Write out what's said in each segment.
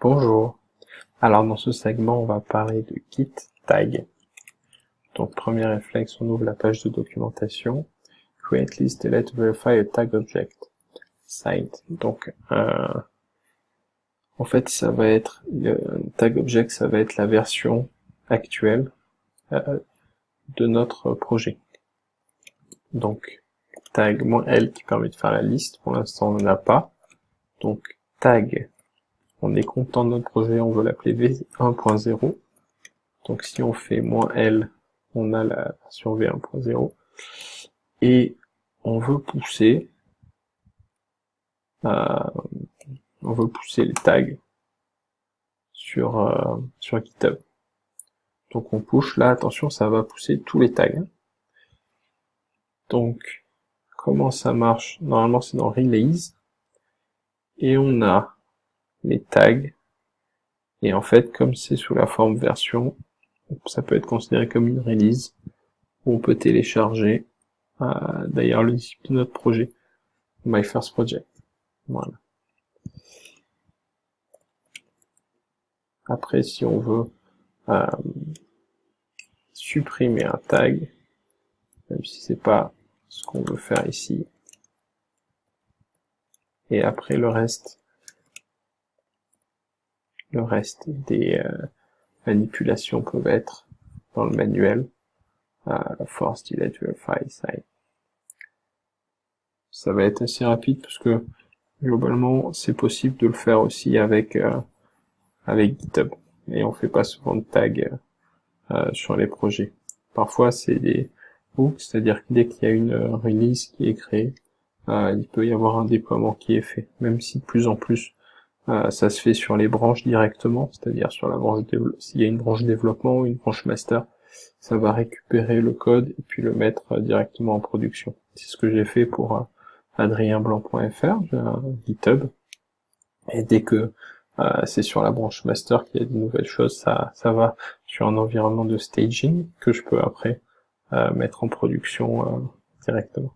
Bonjour. Alors dans ce segment, on va parler de Git tag. Donc premier réflexe, on ouvre la page de documentation. Create list delete verify a tag object. Site. Donc en fait, ça va être le tag object, ça va être la version actuelle de notre projet. Donc tag -l qui permet de faire la liste. Pour l'instant, on n'en a pas. Donc tag, on est content de notre projet, on veut l'appeler v1.0. Donc si on fait -l, on a la version v1.0. Et on veut pousser les tags sur GitHub. Donc on push, là attention, ça va pousser tous les tags. Donc comment ça marche? Normalement c'est dans Release, et on a les tags, et en fait comme c'est sous la forme version, ça peut être considéré comme une release, où on peut télécharger d'ailleurs le zip de notre projet, My First Project. Voilà. Après, si on veut supprimer un tag, même si c'est pas ce qu'on veut faire ici, et après le reste des manipulations peuvent être dans le manuel, force delete verify site. Ça va être assez rapide parce que globalement c'est possible de le faire aussi avec GitHub, et on fait pas souvent de tags sur les projets. Parfois c'est des hooks, c'est-à-dire que dès qu'il y a une release qui est créée, il peut y avoir un déploiement qui est fait, même si de plus en plus ça se fait sur les branches directement, c'est-à-dire sur la branche s'il y a une branche développement ou une branche master, ça va récupérer le code et puis le mettre directement en production. C'est ce que j'ai fait pour adrienblanc.fr, j'ai un GitHub, et dès que c'est sur la branche master qu'il y a de nouvelles choses, ça va sur un environnement de staging que je peux après mettre en production directement.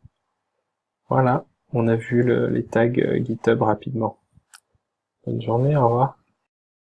Voilà, on a vu les tags GitHub rapidement. Bonne journée, au revoir.